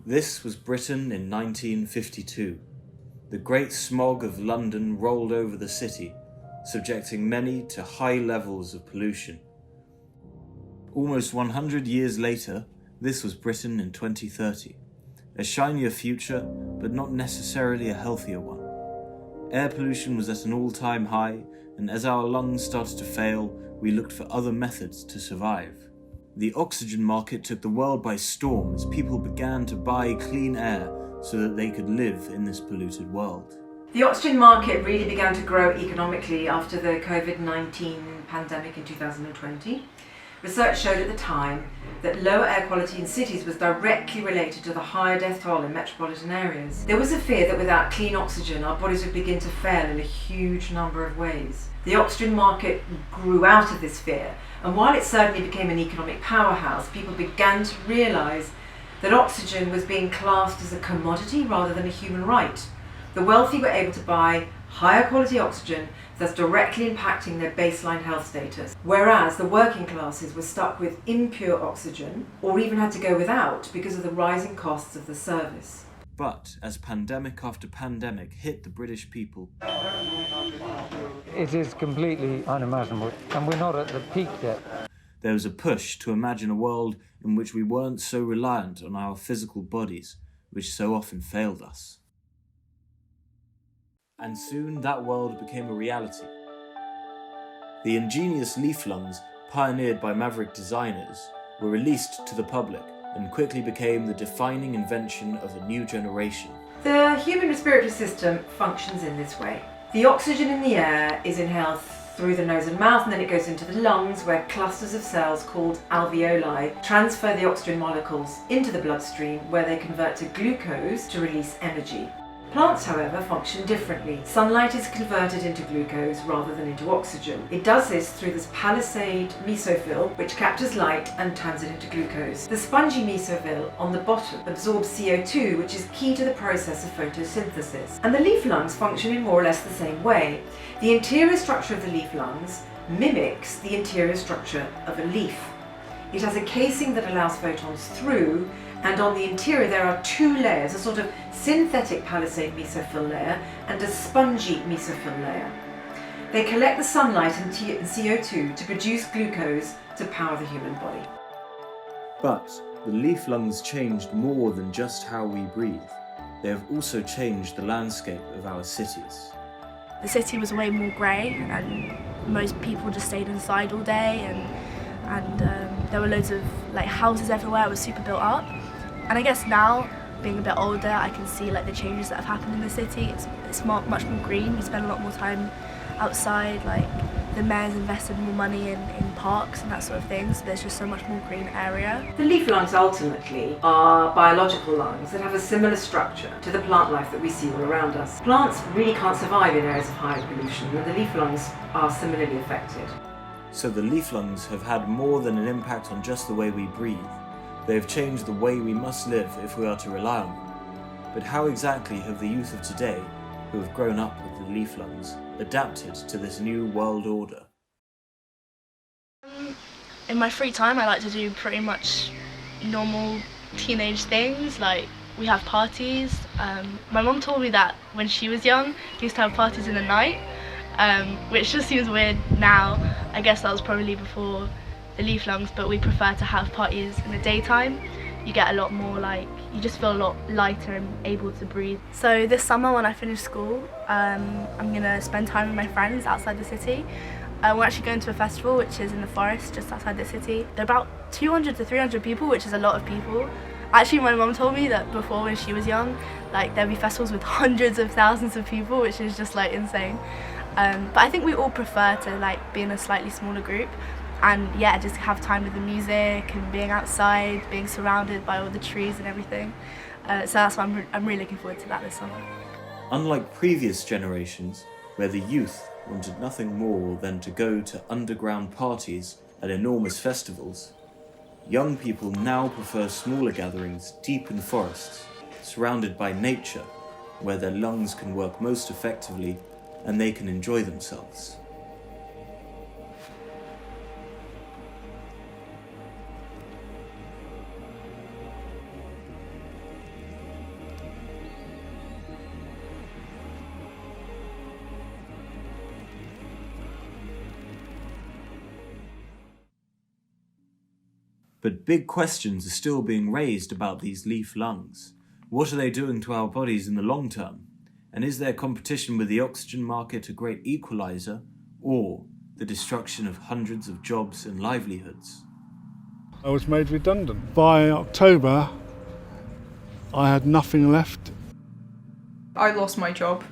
This was Britain in 1952. The great smog of London rolled over the city, subjecting many to high levels of pollution. Almost 100 years later, this was Britain in 2030. A shinier future, but not necessarily a healthier one. Air pollution was at an all-time high, and as our lungs started to fail, we looked for other methods to survive. The oxygen market took the world by storm as people began to buy clean air so that they could live in this polluted world. The oxygen market really began to grow economically after the COVID-19 pandemic in 2020. Research showed at the time that lower air quality in cities was directly related to the higher death toll in metropolitan areas. There was a fear that without clean oxygen, our bodies would begin to fail in a huge number of ways. The oxygen market grew out of this fear, and while it certainly became an economic powerhouse, people began to realise that oxygen was being classed as a commodity rather than a human right. The wealthy were able to buy higher quality oxygen, thus directly impacting their baseline health status, whereas the working classes were stuck with impure oxygen or even had to go without because of the rising costs of the service. But as pandemic after pandemic hit the British people, it is completely unimaginable, and we're not at the peak yet. There was a push to imagine a world in which we weren't so reliant on our physical bodies, which so often failed us. And soon that world became a reality. The ingenious leaf lungs, pioneered by maverick designers, were released to the public and quickly became the defining invention of a new generation. The human respiratory system functions in this way. The oxygen in the air is inhaled through the nose and mouth, and then it goes into the lungs, where clusters of cells called alveoli transfer the oxygen molecules into the bloodstream, where they convert to glucose to release energy. Plants, however, function differently. Sunlight is converted into glucose rather than into oxygen. It does this through this palisade mesophyll, which captures light and turns it into glucose. The spongy mesophyll on the bottom absorbs CO2, which is key to the process of photosynthesis. And the leaf lungs function in more or less the same way. The interior structure of the leaf lungs mimics the interior structure of a leaf. It has a casing that allows photons through, and on the interior there are two layers, a sort of synthetic palisade mesophyll layer and a spongy mesophyll layer. They collect the sunlight and CO2 to produce glucose to power the human body. But the leaf lungs changed more than just how we breathe. They have also changed the landscape of our cities. The city was way more grey, and most people just stayed inside all day, and there were loads of houses everywhere. It was super built up. And I guess now, being a bit older, I can see the changes that have happened in the city. It's much more green. We spend a lot more time outside. The mayor's invested more money in parks and that sort of thing, so there's just so much more green area. The leaf lungs ultimately are biological lungs that have a similar structure to the plant life that we see all around us. Plants really can't survive in areas of high pollution, and the leaf lungs are similarly affected. So the leaf lungs have had more than an impact on just the way we breathe. They have changed the way we must live if we are to rely on them. But how exactly have the youth of today, who have grown up with the leaf lungs, adapted to this new world order? In my free time, I like to do pretty much normal teenage things, we have parties. My mum told me that when she was young, we used to have parties in the night, which just seems weird now. I guess that was probably before the leaf lungs, but we prefer to have parties in the daytime. You get a lot more you just feel a lot lighter and able to breathe. So this summer when I finish school, I'm gonna spend time with my friends outside the city. We're actually going to a festival which is in the forest just outside the city. There are about 200 to 300 people, which is a lot of people. Actually, my mum told me that before, when she was young, there'd be festivals with hundreds of thousands of people, which is just insane. But I think we all prefer to be in a slightly smaller group, and just have time with the music and being outside, being surrounded by all the trees and everything. So that's why I'm really looking forward to that this summer. Unlike previous generations, where the youth wanted nothing more than to go to underground parties at enormous festivals, young people now prefer smaller gatherings deep in forests, surrounded by nature, where their lungs can work most effectively and they can enjoy themselves. But big questions are still being raised about these leaf lungs. What are they doing to our bodies in the long term? And is their competition with the oxygen market a great equaliser, or the destruction of hundreds of jobs and livelihoods? I was made redundant. By October, I had nothing left. I lost my job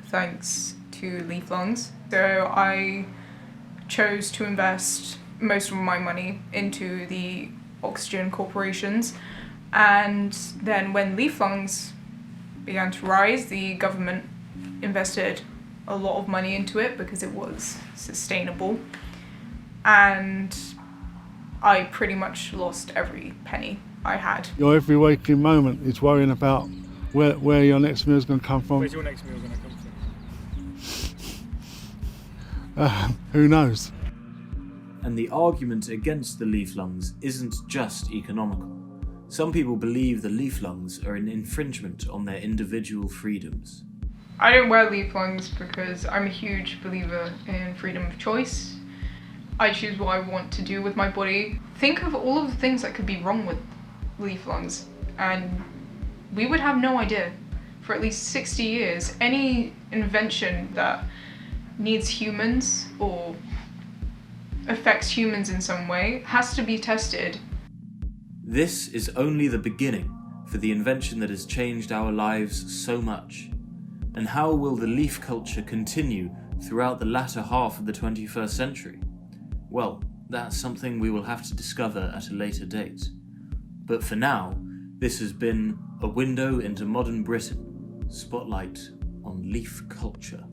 thanks to leaf lungs. So I chose to invest most of my money into the oxygen corporations. And then when leaf lungs began to rise, the government invested a lot of money into it because it was sustainable. And I pretty much lost every penny I had. Your every waking moment is worrying about where your next meal is going to come from. Where's your next meal going to come from? Who knows? And the argument against the leaf lungs isn't just economical. Some people believe the leaf lungs are an infringement on their individual freedoms. I don't wear leaf lungs because I'm a huge believer in freedom of choice. I choose what I want to do with my body. Think of all of the things that could be wrong with leaf lungs, and we would have no idea. For at least 60 years, any invention that needs humans or affects humans in some way has to be tested. This is only the beginning for the invention that has changed our lives so much. And how will the leaf culture continue throughout the latter half of the 21st century? Well, that's something we will have to discover at a later date. But for now, this has been A Window into Modern Britain, Spotlight on Leaf Culture.